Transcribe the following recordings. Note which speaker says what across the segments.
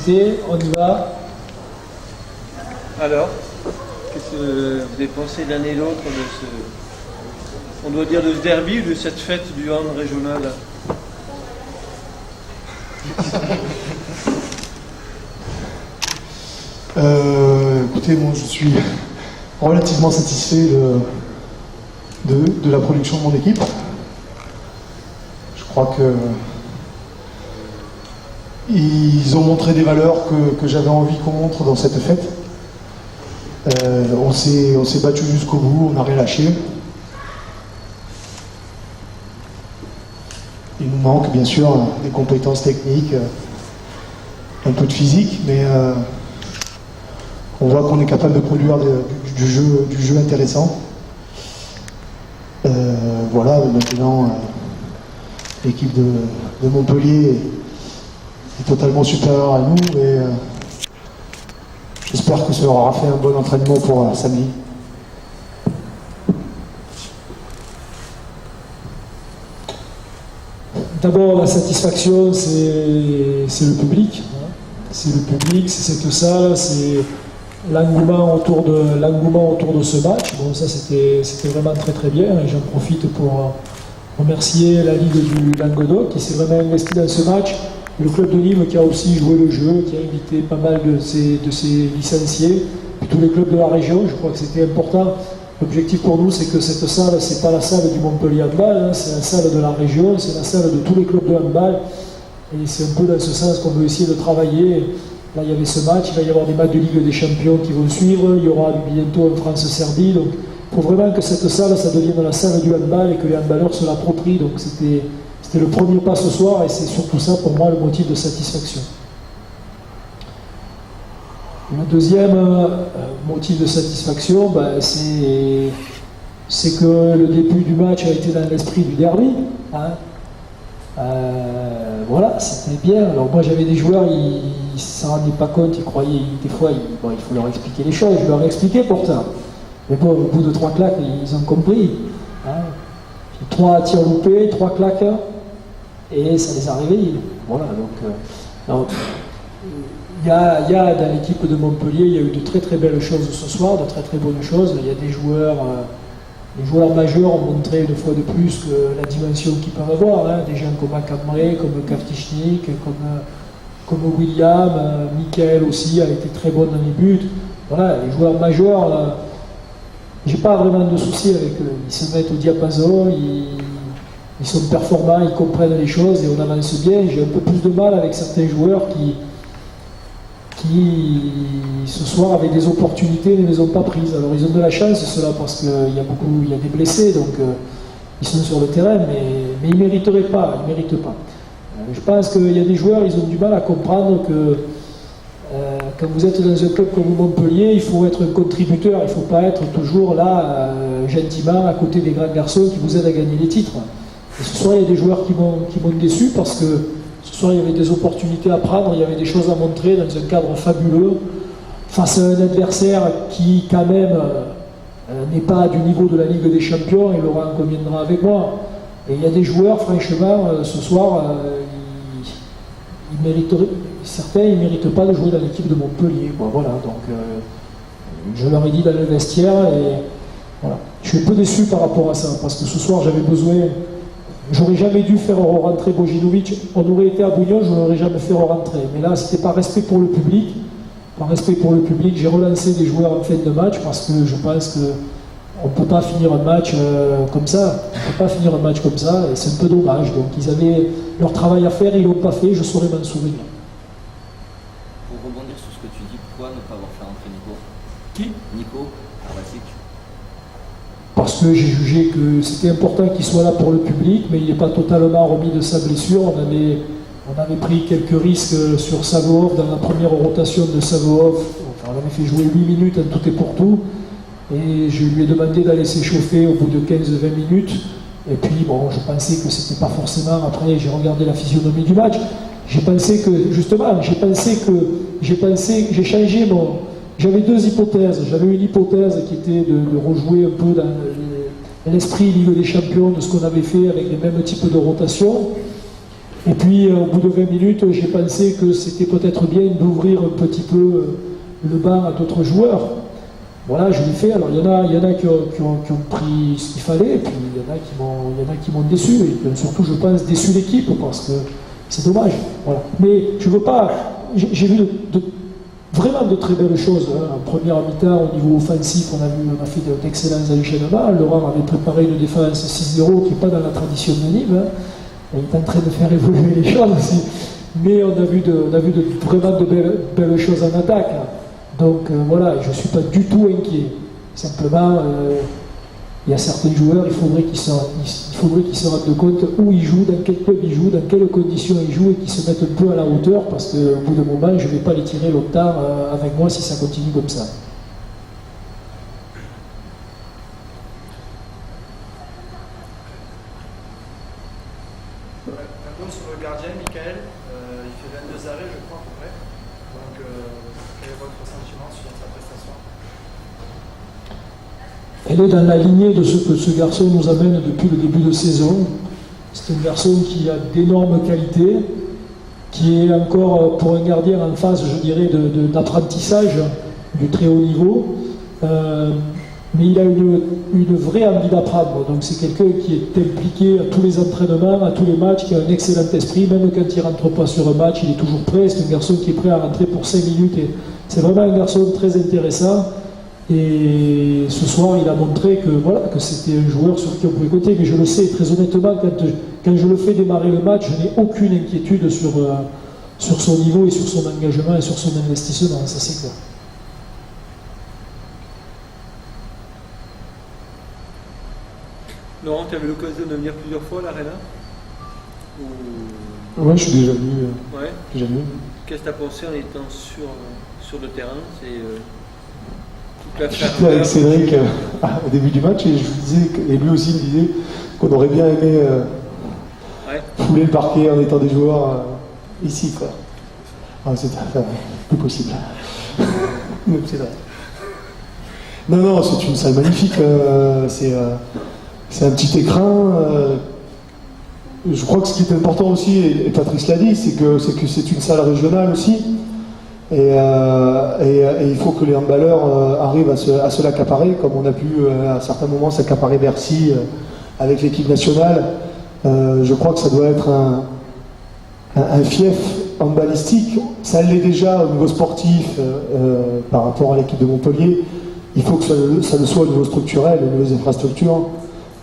Speaker 1: intensité, on y va.
Speaker 2: Alors, qu'est-ce que vous avez pensé l'un et l'autre de ce, on doit dire de ce derby ou de cette fête du hand régional?
Speaker 3: Écoutez, moi je suis relativement satisfait de la production de mon équipe. Je crois que ils ont montré des valeurs que j'avais envie qu'on montre dans cette fête. On s'est battu jusqu'au bout, on n'a rien lâché. Il nous manque bien sûr des compétences techniques, un peu de physique, mais on voit qu'on est capable de produire du jeu intéressant. Voilà, maintenant l'équipe de Montpellier est totalement supérieure à nous, et j'espère que ça aura fait un bon entraînement pour samedi.
Speaker 1: D'abord, la satisfaction, c'est le public. C'est le public, c'est cette salle, c'est l'engouement autour de ce match. Bon, ça, c'était vraiment très très bien. Et j'en profite pour remercier la Ligue du Languedoc qui s'est vraiment investie dans ce match. Le club de Nîmes qui a aussi joué le jeu, qui a invité pas mal de ses licenciés, puis tous les clubs de la région. Je crois que c'était important. L'objectif pour nous, c'est que cette salle, c'est pas la salle du Montpellier handball, hein, c'est la salle de la région, c'est la salle de tous les clubs de handball. Et c'est un peu dans ce sens qu'on veut essayer de travailler. Là, il y avait ce match, il va y avoir des matchs de Ligue des Champions qui vont suivre, il y aura bientôt un France-Serbie. Donc, il faut vraiment que cette salle, ça devienne la salle du handball et que les handballeurs se l'approprient. Donc, c'était le premier pas ce soir, et c'est surtout ça, pour moi, le motif de satisfaction. Le deuxième motif de satisfaction, c'est que le début du match a été dans l'esprit du derby. Hein. Voilà, c'était bien. Alors moi, j'avais des joueurs, ils ne s'en rendaient pas compte, ils croyaient, des fois, il faut leur expliquer les choses. Je leur ai expliqué pourtant. Mais bon, au bout de 3 claques, ils ont compris. Hein. 3 tirs loupés, 3 claques, et ça les a réveillés. Voilà, donc il y a dans l'équipe de Montpellier, il y a eu de très très belles choses ce soir, de très très bonnes choses. Il y a des joueurs, les joueurs majeurs ont montré une fois de plus que la dimension qu'ils peuvent avoir. Hein. Des gens comme Akamre, comme Kaftichnik, comme William, Michael aussi a été très bon dans les buts. Voilà, les joueurs majeurs, j'ai pas vraiment de soucis avec eux. Ils se mettent au diapason, ils sont performants, ils comprennent les choses et on avance bien. J'ai un peu plus de mal avec certains joueurs qui ce soir avaient des opportunités et ne les ont pas prises. Alors ils ont de la chance cela parce qu'il y a des blessés, donc ils sont sur le terrain, mais ils ne mériteraient pas, ils méritent pas. Je pense qu'il y a des joueurs, ils ont du mal à comprendre que quand vous êtes dans un club comme Montpellier, il faut être un contributeur, il ne faut pas être toujours là gentiment à côté des grands garçons qui vous aident à gagner les titres. Et ce soir, il y a des joueurs qui m'ont déçu parce que ce soir, il y avait des opportunités à prendre, il y avait des choses à montrer dans un cadre fabuleux, face à un adversaire qui, quand même, n'est pas du niveau de la Ligue des Champions, et Laurent conviendra avec moi. Et il y a des joueurs, franchement, ce soir, certains ne méritent pas de jouer dans l'équipe de Montpellier. Bon, voilà, donc je leur ai dit dans le vestiaire, et voilà. Je suis un peu déçu par rapport à ça, parce que ce soir, j'avais besoin... J'aurais jamais dû faire rentrer Bojinovic. On aurait été à Bouillon, je n'aurais jamais fait rentrer. Mais là, c'était par respect pour le public. Par respect pour le public, j'ai relancé des joueurs en fin de match parce que je pense qu'on ne peut pas finir un match comme ça. On ne peut pas finir un match comme ça, et c'est un peu dommage. Donc, ils avaient leur travail à faire, ils ne l'ont pas fait, je saurais m'en souvenir.
Speaker 4: Pour rebondir sur ce que tu dis, pourquoi ne pas avoir fait rentrer Nico?
Speaker 1: Qui?
Speaker 4: Nico Arvasic.
Speaker 1: Parce que j'ai jugé que c'était important qu'il soit là pour le public, mais il n'est pas totalement remis de sa blessure. On avait pris quelques risques sur Savoov dans la première rotation de Savoov. Enfin, on avait fait jouer 8 minutes en tout et pour tout. Et je lui ai demandé d'aller s'échauffer au bout de 15-20 minutes. Et puis, bon, je pensais que c'était pas forcément... Après, j'ai regardé la physionomie du match. J'ai pensé que, justement, j'ai changé mon... J'avais 2 hypothèses. J'avais une hypothèse qui était de rejouer un peu dans l'esprit Ligue des Champions de ce qu'on avait fait avec les mêmes types de rotation. Et puis au bout de 20 minutes, j'ai pensé que c'était peut-être bien d'ouvrir un petit peu le banc à d'autres joueurs. Voilà, je l'ai fait. Alors il y en a qui ont pris ce qu'il fallait, et puis il y en a qui m'ont déçu, et qui ont surtout, je pense, déçu l'équipe, parce que c'est dommage. Voilà. Mais je veux pas. J'ai vu vraiment de très belles choses. Hein. En première mi-temps, au niveau offensif, on a fait d'excellents enchaînements. Laurent avait préparé une défense 6-0 qui n'est pas dans la tradition de Nîmes. Hein. Il est en train de faire évoluer les choses aussi. Mais on a vu vraiment de belles choses en attaque. Hein. Donc voilà, je ne suis pas du tout inquiet. Simplement, il y a certains joueurs, il faudrait qu'ils se rendent compte où ils jouent, dans quel club ils jouent, dans quelles conditions ils jouent, et qu'ils se mettent un peu à la hauteur, parce qu'au bout d'un moment, je ne vais pas les tirer longtemps avec moi si ça continue comme ça.
Speaker 5: Un mot sur le gardien, Michael. Il fait 22 arrêts, je crois, à peu près. Donc, quel est votre sentiment sur sa prestation?
Speaker 1: Elle est dans la lignée de ce que ce garçon nous amène depuis le début de saison. C'est un garçon qui a d'énormes qualités, qui est encore, pour un gardien, en phase, je dirais, d'apprentissage du très haut niveau. Mais il a une vraie envie d'apprendre. Donc c'est quelqu'un qui est impliqué à tous les entraînements, à tous les matchs, qui a un excellent esprit. Même quand il ne rentre pas sur un match, il est toujours prêt. C'est un garçon qui est prêt à rentrer pour 5 minutes. Et c'est vraiment un garçon très intéressant. Et ce soir, il a montré que c'était un joueur sur qui on pouvait compter. Mais je le sais, très honnêtement, quand je le fais démarrer le match, je n'ai aucune inquiétude sur son niveau et sur son engagement et sur son investissement. Ça, c'est clair.
Speaker 2: Laurent, tu avais l'occasion de venir plusieurs fois à l'Arena?
Speaker 3: Ouais, je suis déjà venu.
Speaker 2: Ouais. Qu'est-ce que tu as pensé en étant sur le terrain? C'est toute la
Speaker 3: J'étais avec Cédric au début du match, et je vous disais, et lui aussi me disait qu'on aurait bien aimé fouler le parquet en étant des joueurs ici, quoi. Ah, c'est plus possible. Mais c'est vrai. Non, c'est une salle magnifique. C'est un petit écran. Je crois que ce qui est important aussi, et Patrice l'a dit, c'est que c'est une salle régionale aussi. Et il faut que les handballeurs arrivent à se l'accaparer, comme on a pu à certains moments s'accaparer Bercy avec l'équipe nationale. Je crois que ça doit être un fief handballistique. Ça l'est déjà au niveau sportif par rapport à l'équipe de Montpellier. Il faut que ça le soit au niveau structurel, au niveau des infrastructures,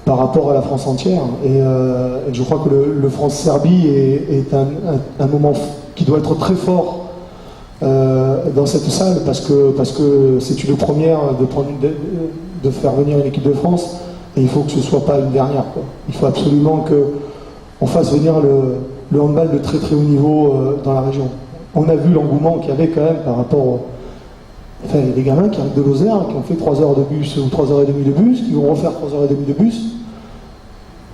Speaker 3: par rapport à la France entière. Et je crois que le France-Serbie est un moment qui doit être très fort dans cette salle, parce que c'est une première de faire venir une équipe de France, et il faut que ce ne soit pas une dernière, quoi. Il faut absolument qu'on fasse venir le handball de très très haut niveau dans la région. On a vu l'engouement qu'il y avait quand même par rapport Enfin, il y a des gamins qui arrivent de Lozère, qui ont fait 3 heures de bus ou 3h30 de bus, qui vont refaire 3h30 de bus.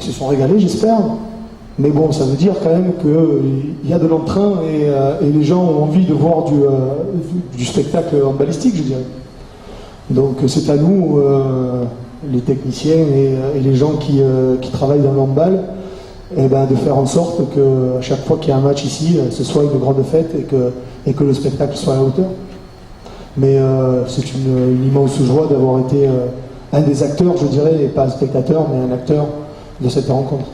Speaker 3: Ils se sont régalés, j'espère. Mais bon, ça veut dire quand même qu'il y a de l'entrain et les gens ont envie de voir du spectacle handballistique, je dirais. Donc c'est à nous, les techniciens et les gens qui travaillent dans le handball, de faire en sorte qu'à chaque fois qu'il y a un match ici, ce soit une grande fête et que le spectacle soit à la hauteur. Mais c'est une immense joie d'avoir été un des acteurs, je dirais, et pas un spectateur, mais un acteur de cette rencontre.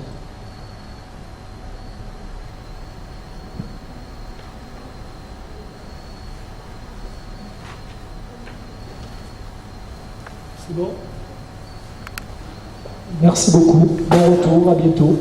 Speaker 1: C'est bon. Merci beaucoup. Bon retour, à bientôt.